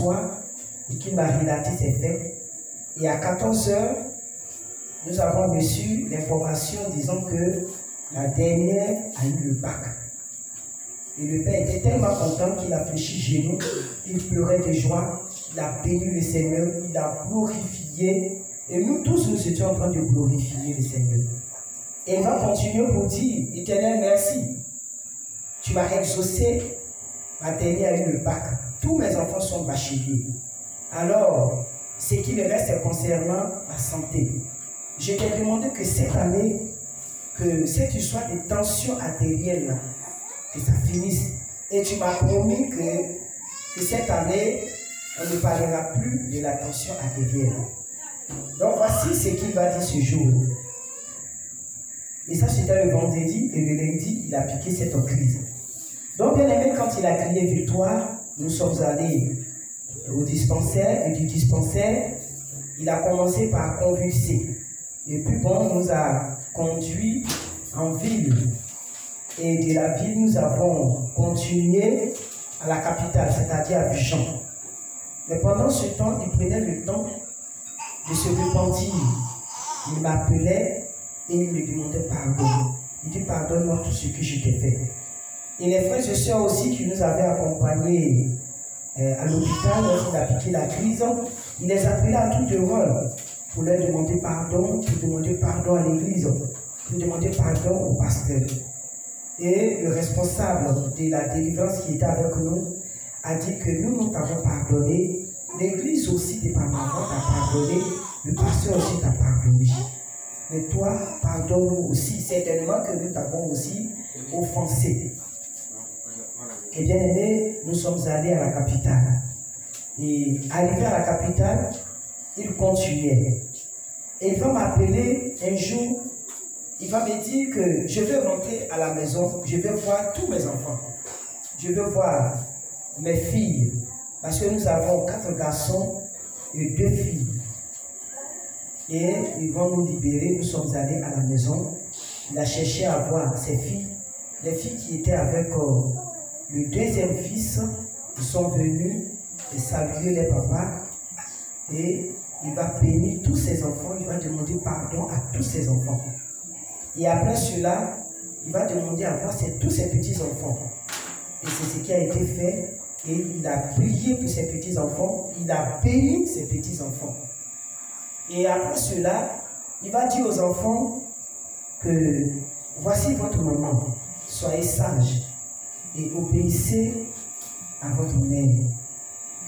soir et qui m'a relaté ces faits. Et à 14 heures, nous avons reçu l'information disant que la dernière a eu le bac. Et le père était tellement content qu'il a fléchi genoux, il pleurait de joie, il a béni le Seigneur, il a glorifié. Et nous tous, nous étions en train de glorifier le Seigneur. Et il va continuer pour dire, Éternel, merci. Tu m'as exaucé, ma dernière a eu le bac. Tous mes enfants sont bacheliers. Alors, ce qui me reste est concernant la santé. Je t'ai demandé que cette année, que cette histoire de tension artérielle, que ça finisse. Et tu m'as promis que cette année, on ne parlera plus de la tension artérielle. Donc voici ce qu'il va dire ce jour. Et ça, c'était le vendredi, et le lundi, il a piqué cette crise. Donc, bien aimé, quand il a crié victoire, nous sommes allés au dispensaire, et du dispensaire, il a commencé par convulser. Et puis bon, on nous a conduits en ville. Et de la ville, nous avons continué à la capitale, c'est-à-dire à Abidjan. Mais pendant ce temps, il prenait le temps de se repentir. Il m'appelait et il me demandait pardon. Il dit, pardonne-moi tout ce que je t'ai fait. Et les frères et sœurs aussi qui nous avaient accompagnés à l'hôpital, lorsqu'il a piqué la crise, il les appelait à tout de rôle pour leur demander pardon, pour demander pardon à l'église, pour demander pardon au pasteur. Et le responsable de la délivrance qui était avec nous a dit que nous t'avons pardonné, l'église aussi de Papa t'a pardonné, le pasteur aussi t'a pardonné. Mais toi, pardonne-nous aussi, certainement que nous t'avons aussi offensé. Et bien aimé, nous sommes allés à la capitale. Et arrivé à la capitale, il continuait. Et il va m'appeler un jour, il va me dire que je vais rentrer à la maison, je vais voir tous mes enfants. Je vais voir mes filles, parce que nous avons 4 garçons et 2 filles. Et ils vont nous libérer, nous sommes allés à la maison. Il a cherché à voir ses filles. Les filles qui étaient avec le deuxième fils, ils sont venus et saluer les papas. Et il va bénir tous ses enfants, il va demander pardon à tous ses enfants. Et après cela, il va demander à voir tous ses petits-enfants. Et c'est ce qui a été fait. Et il a prié pour ses petits-enfants, il a béni ses petits-enfants. Et après cela, il va dire aux enfants que voici votre maman, soyez sages et obéissez à votre mère.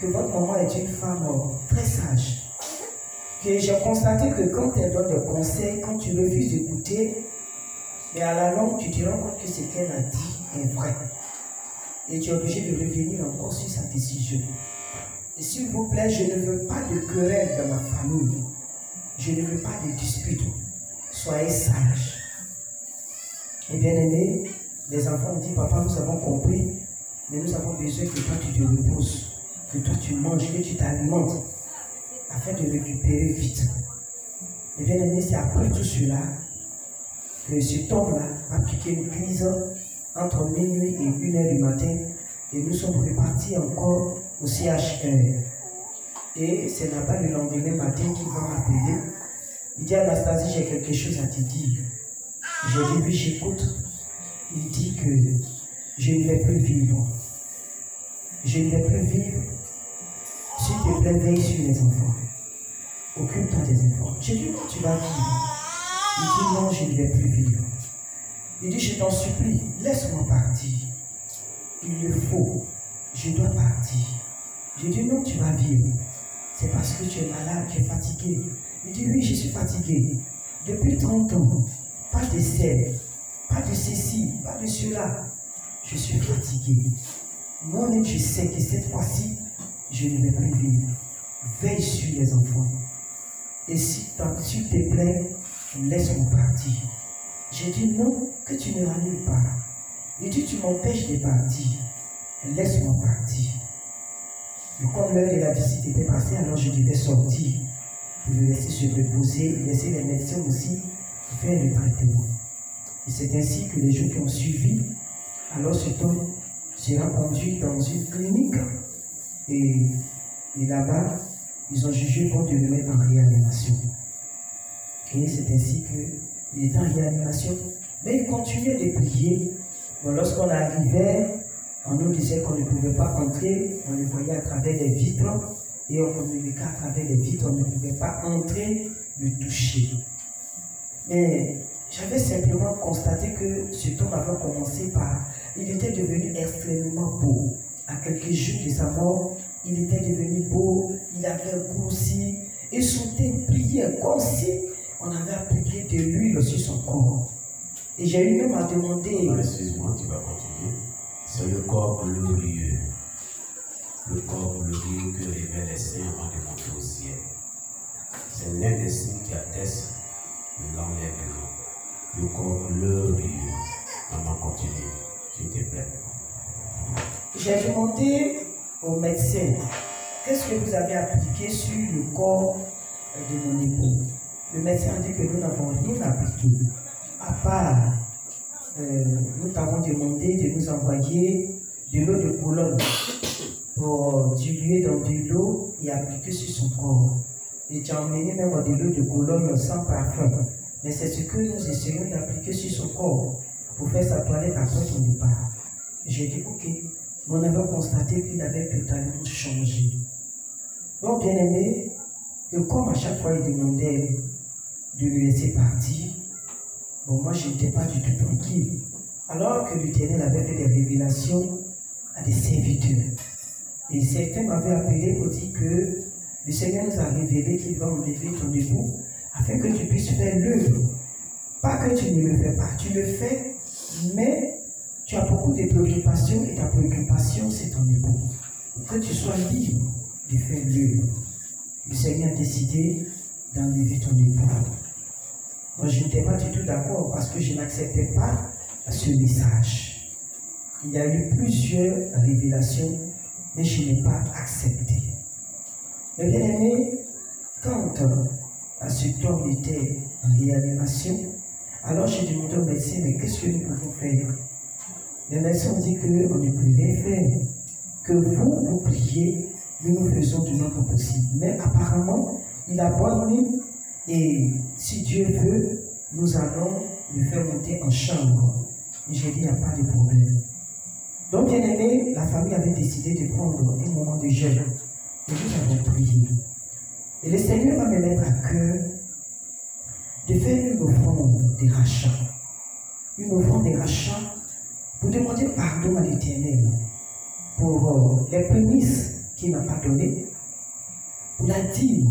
Que votre maman est une femme très sage. Que j'ai constaté que quand elle donne des conseils, quand tu refuses d'écouter, mais à la longue, tu te rends compte que ce qu'elle a dit est vrai. Et tu es obligé de revenir encore sur sa décision. Et s'il vous plaît, je ne veux pas de querelle dans ma famille. Je ne veux pas de disputes. Soyez sages. Et bien aimé, les enfants ont dit, papa, nous avons compris, mais nous avons besoin que toi tu te reposes, que toi tu manges, que tu t'alimentes, afin de récupérer vite. Et bien aimé, c'est après tout cela que cet homme-là a piqué une crise entre minuit et 1h du matin, et nous sommes repartis encore au CH1. Et c'est là-bas le lendemain matin qu'il va m'appeler. Il dit, Anastasie, j'ai quelque chose à te dire. J'ai dit, oui, j'écoute. Il dit que je ne vais plus vivre. Je ne vais plus vivre. S'il te plaît, veille sur les enfants. Occupe-toi des enfants. J'ai dit, non, tu vas vivre. Il dit, non, je ne vais plus vivre. Il dit, je t'en supplie, laisse-moi partir. Il le faut. Je dois partir. J'ai dit, non, tu vas vivre. C'est parce que tu es malade, tu es fatigué. Il dit, oui, je suis fatigué. Depuis 30 ans, pas de sel, pas de ceci, pas de cela. Je suis fatigué. Moi-même, je sais que cette fois-ci, je ne vais plus vivre. Veille sur les enfants. Et s'il te plaît, laisse-moi partir. J'ai dit non, que tu ne l'annules pas. Il dit, tu m'empêches de partir. Laisse-moi partir. Et comme l'heure de la visite était passée, alors je devais sortir pour le laisser se reposer, laisser les médecins aussi faire le traitement. Et c'est ainsi que les jours qui ont suivi, alors cet homme sera conduit dans une clinique et Et là-bas, ils ont jugé bon de le mettre en réanimation. Et c'est ainsi qu'il était en réanimation. Mais il continuait de prier. Bon, lorsqu'on arrivait, on nous disait qu'on ne pouvait pas entrer, on le voyait à travers les vitres, et on communiquait à travers les vitres, on ne pouvait pas entrer, le toucher. Mais j'avais simplement constaté que cet homme avait commencé par... Il était devenu extrêmement beau. À quelques jours de sa mort, il était devenu beau, il avait grossi, et son teint brillait comme si on avait appliqué de l'huile sur son corps. Et j'ai eu même à demander... Excuse-moi, tu vas continuer. C'est le corps glorieux. Le corps glorieux que révèlent les saints avant de monter au ciel. C'est l'un des signes qui atteste de l'enlèvement. Le corps glorieux. Maman, continue, s'il te plaît. J'ai demandé au médecin, qu'est-ce que vous avez appliqué sur le corps de mon époux? Le médecin a dit que nous n'avons rien appliqué. À part, nous t'avons demandé de nous envoyer de l'eau de Cologne pour diluer dans de l'eau et appliquer sur son corps. Et tu as emmené même de l'eau de Cologne sans parfum. Mais c'est ce que nous essayons d'appliquer sur son corps pour faire sa toilette après ton départ. J'ai dit ok. On avait constaté qu'il avait totalement changé. Donc, bien aimé, et comme à chaque fois il demandait de le laisser partir, bon, moi je n'étais pas du tout tranquille. Alors que l'Éternel avait fait des révélations à des serviteurs. Et certains m'avaient appelé pour dire que le Seigneur nous a révélé qu'il va enlever ton époux afin que tu puisses faire l'œuvre. Pas que tu ne le fais pas, tu le fais, mais tu as beaucoup de préoccupations et ta préoccupation, c'est ton époux. Que tu sois libre de faire l'œuvre. Le Seigneur a décidé d'enlever ton époux. Moi, je n'étais pas du tout d'accord parce que je n'acceptais pas ce message. Il y a eu plusieurs révélations, mais je n'ai pas accepté. Mais bien aimé, quand cet homme était en réanimation, alors j'ai demandé au médecin, mais qu'est-ce que nous pouvons faire? Les médecins ont dit qu'on ne peut rien faire, que vous priez, nous faisons du notre possible. Mais apparemment, il a bonne nuit et si Dieu veut, nous allons le faire monter en chambre. Et j'ai dit, il n'y a pas de problème. Donc, bien aimé, la famille avait décidé de prendre un moment de jeûne. Et nous avons prié. Et le Seigneur va me mettre à cœur de faire une offrande de rachat. Une offrande de rachat pour demander pardon à l'Éternel pour les prémices qu'il n'a pas données, pour la dîme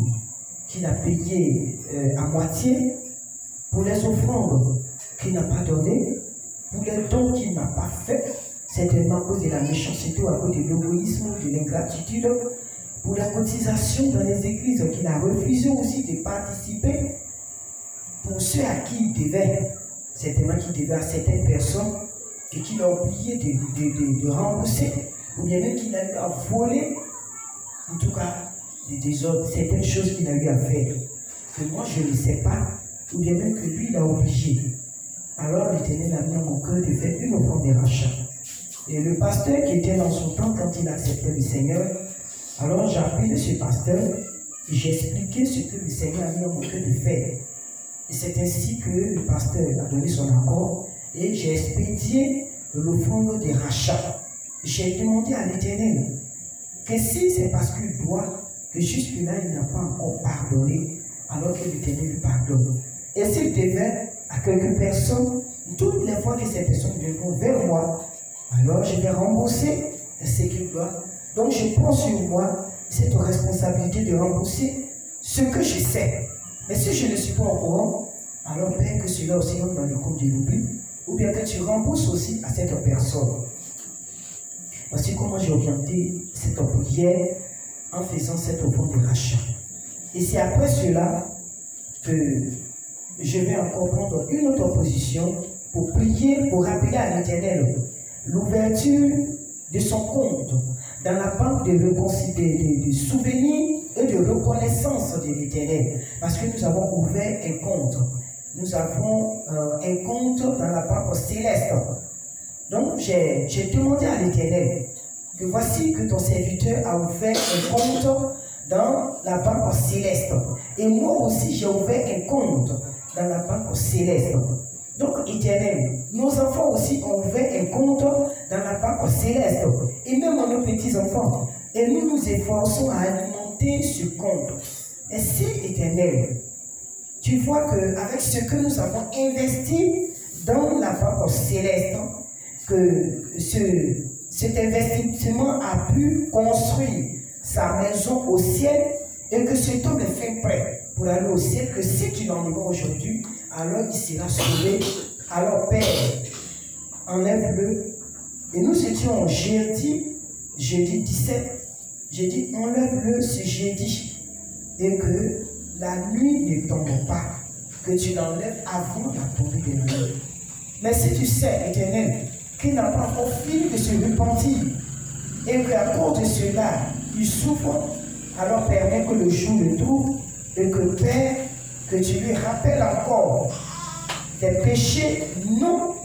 qu'il a payée à moitié, pour les offrandes qu'il n'a pas données, pour les dons qu'il n'a pas fait, certainement à cause de la méchanceté ou à cause de l'égoïsme, de l'ingratitude, pour la cotisation dans les églises qu'il a refusé aussi de participer, pour ceux à qui il devait, certainement qu'il devait à certaines personnes, et qu'il a oublié de rembourser, ou bien même qu'il a eu à voler, en tout cas, des autres, certaines choses qu'il a eu à faire, que moi je ne sais pas, ou bien même que lui il a obligé. Alors l'Éternel a mis à mon cœur de faire une offrande de rachat. Et le pasteur qui était dans son temps quand il acceptait le Seigneur, alors j'ai appelé ce pasteur et j'ai expliqué ce que le Seigneur a mis à mon cœur de faire. Et c'est ainsi que le pasteur a donné son accord et j'ai expédié l'offrande de rachat. J'ai demandé à l'Éternel que si c'est parce qu'il doit, que jusque-là il n'a pas encore pardonné, alors que l'Éternel lui pardonne. Et s'il devait à quelques personnes, toutes les fois que ces personnes viendront vers moi, alors je vais rembourser ce qu'il doit. Donc je prends sur moi cette responsabilité de rembourser ce que je sais. Mais si je ne suis pas au courant, alors Père, que cela aussi entre dans le compte de l'oubli, ou bien que tu rembourses aussi à cette personne. Voici comment j'ai orienté cette prière en faisant cette offrande de rachat. Et c'est après cela que je vais encore prendre une autre position pour prier, pour rappeler à l'Éternel l'ouverture de son compte dans la banque de souvenirs et de reconnaissance de l'Éternel. Parce que nous avons ouvert un compte. Nous avons un compte dans la banque céleste. Donc j'ai demandé à l'Éternel que voici que ton serviteur a ouvert un compte dans la banque céleste. Et moi aussi, j'ai ouvert un compte dans la banque céleste. Donc, Éternel, nos enfants aussi ont ouvert un compte dans la banque céleste. Et même nos petits-enfants. Et nous nous efforçons à alimenter ce compte. Et si, Éternel, tu vois qu'avec ce que nous avons investi dans la banque céleste, que cet investissement a pu construire sa maison au ciel et que cet homme est fait prêt pour aller au ciel, que si tu l'enlèves aujourd'hui, alors il sera sauvé. Alors Père, enlève-le. Et nous étions jeudi 17, j'ai dit enlève-le ce jeudi et que la nuit ne tombe pas, que tu l'enlèves avant la tombée des nuits. Mais si tu sais, Éternel, qu'il n'a pas encore fini de se repentir et qu'à cause de cela, il souffre, alors permets que le jour le trouve et que Père, que tu lui rappelles encore des péchés non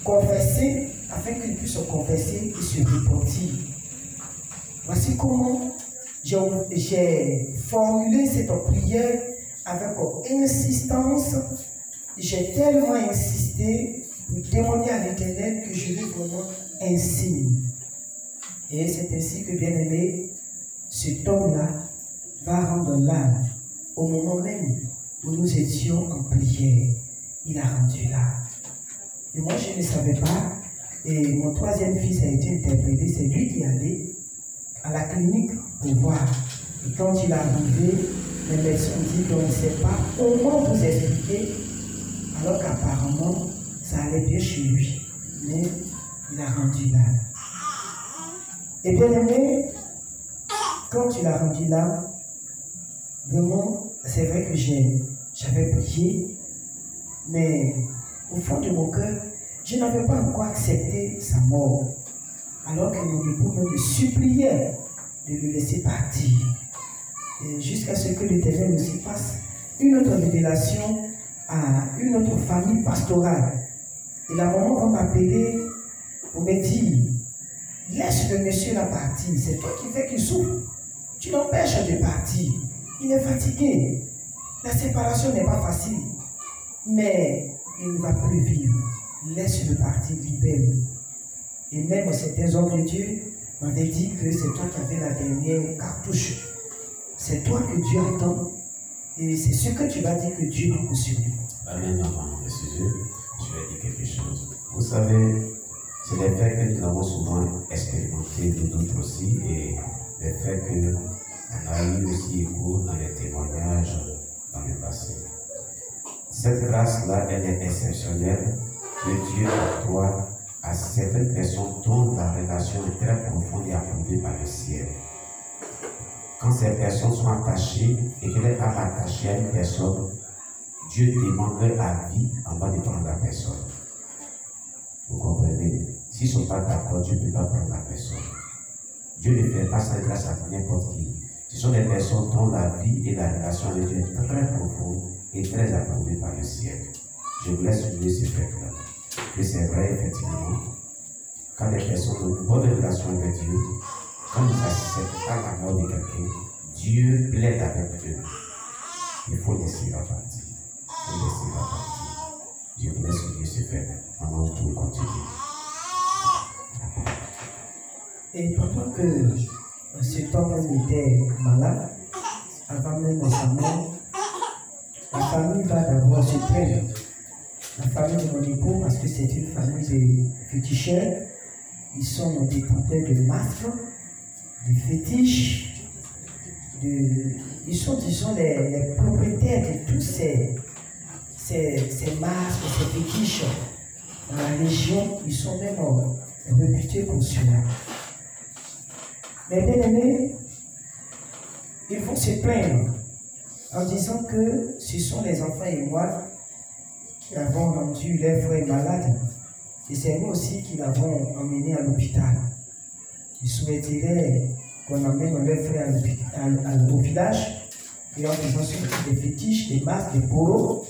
confessés afin qu'il puisse se confesser et se repentir. Voici comment j'ai formulé cette prière avec insistance. J'ai tellement insisté pour demander à l'Éternel que je lui vraiment un signe. Et c'est ainsi que, bien-aimé, cet homme-là va rendre l'âme au moment même où nous étions en prière. Il a rendu l'âme. Et moi, je ne savais pas. Et mon troisième fils a été interpellé. C'est lui qui est allé à la clinique pour voir. Et quand il est arrivé, les médecins ont dit qu'on ne sait pas comment vous expliquer, alors qu'apparemment, ça allait bien chez lui. Mais il a rendu l'âme. Et bien aimé, quand il a rendu l'âme, vraiment, c'est vrai que j'avais prié, mais au fond de mon cœur, je n'avais pas encore accepté sa mort. Alors que mon époux me suppliait de le laisser partir. Jusqu'à ce que l'Éternel aussi fasse une autre révélation à une autre famille pastorale. Et la maman va m'appeler pour me dire, laisse le monsieur là partir, c'est toi qui fais qu'il souffre. Tu l'empêches de partir. Il est fatigué. La séparation n'est pas facile. Mais il ne va plus vivre. Laisse-le partir, libère-le. Et même certains hommes de Dieu m'avaient dit que c'est toi qui avais la dernière cartouche. C'est toi que Dieu attend. Et c'est ce que tu vas dire que Dieu va poursuivre. Amen, maman. Monsieur Dieu, je vais dire quelque chose. Vous savez, c'est des faits que nous avons souvent expérimentés, nous autres aussi, et des faits que on a eu aussi écho dans les témoignages dans le passé. Cette grâce-là, elle est exceptionnelle que Dieu octroie à certaines personnes dont la relation est très profonde et approuvée par le ciel. Quand ces personnes sont attachées et qu'elles n'est pas attachée à une personne, Dieu demande la vie avant de prendre la personne. Vous comprenez? S'ils ne sont pas d'accord, Dieu ne peut pas prendre la personne. Dieu ne fait pas ça grâce à n'importe qui. Ce sont des personnes dont la vie et la relation avec Dieu est très profonde et très approuvée par le ciel. Je vous laisse oublier ce fait-là. Que c'est vrai, effectivement, quand les personnes ont une bonne relation avec Dieu, quand ils acceptent pas la mort de quelqu'un, Dieu plaide avec eux. Il faut laisser la partie. Il faut laisser la partie. Je vous laisse oublier ce fait. Maman, vous pouvez continuer. Et pendant que cet homme était malade, avant même sa mort, la famille va d'abord se plaindre. La famille de mon époux, parce que c'est une famille de féticheurs, ils sont détenteurs de masques, de fétiches, ils sont, disons, les propriétaires de tous ces masques, ces fétiches. Dans la région, ils sont même réputés comme cela. Mais bien aimés, ils vont se plaindre en disant que ce sont les enfants et moi qui avons rendu leur frère malade. Et c'est nous aussi qui l'avons emmené à l'hôpital. Ils souhaiteraient qu'on emmène leur frère au village et en faisant surtout des fétiches, des masques, des poros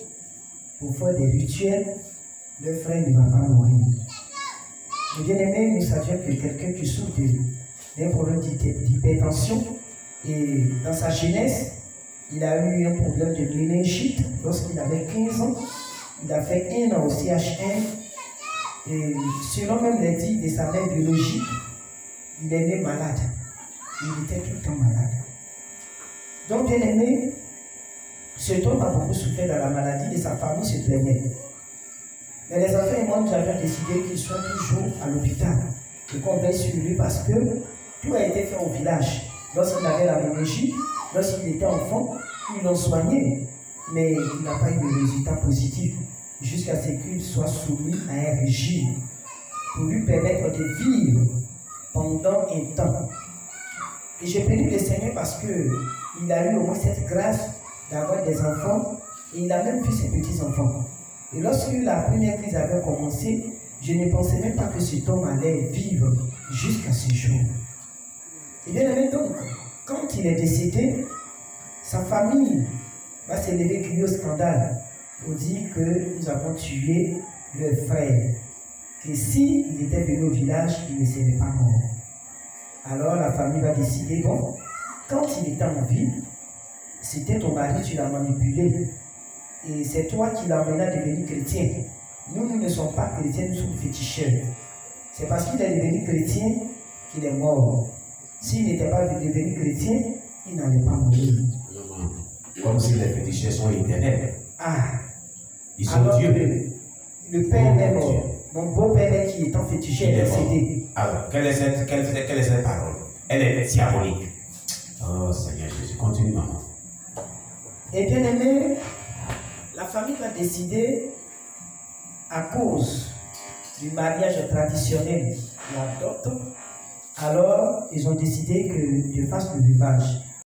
pour faire des rituels. Leur frère ne va pas mourir. Mais bien aimé, nous savions que quelqu'un qui souffre il a un problème d'hypertension. Et dans sa jeunesse, il a eu un problème de méningite lorsqu'il avait 15 ans. Il a fait 1 an au CH1. Et selon même les dits de sa mère biologique, il est né malade. Il était tout le temps malade. Donc, bien aimé, cet homme a beaucoup souffert dans la maladie et sa famille se plaignait. Mais les enfants et moi, nous avions décidé qu'il soit toujours à l'hôpital et qu'on veille sur lui parce que tout a été fait au village. Lorsqu'il avait la méningite, lorsqu'il était enfant, ils l'ont soigné, mais il n'a pas eu de résultat positif jusqu'à ce qu'il soit soumis à un régime pour lui permettre de vivre pendant un temps. Et j'ai béni le Seigneur parce qu'il a eu au moins cette grâce d'avoir des enfants et il a même vu ses petits-enfants. Et lorsque la première crise avait commencé, je ne pensais même pas que cet homme allait vivre jusqu'à ce jour. Et bien aimé, donc, quand il est décédé, sa famille va s'élever crier au scandale pour dire que nous avons tué le frère. Que s'il était venu au village, il ne serait pas mort. Alors la famille va décider, bon, quand il était en vie, c'était ton mari, tu l'as manipulé. Et c'est toi qui l'as amené à devenir chrétien. Nous ne sommes pas chrétiens, nous sommes féticheurs. C'est parce qu'il est devenu chrétien qu'il est mort. S'il n'était pas devenu chrétien, il n'allait pas mourir. Comme si les féticheurs sont éternels. Ah, ils sont Dieu. Le père est mort. Mon beau-père qui est en féticheur est décédé. Alors, quelle est cette parole? Elle est diabolique. Oh Seigneur Jésus, continue maman. Et bien aimé, la famille va décider, à cause du mariage traditionnel, la dot. Alors, ils ont décidé que je fasse le veuvage.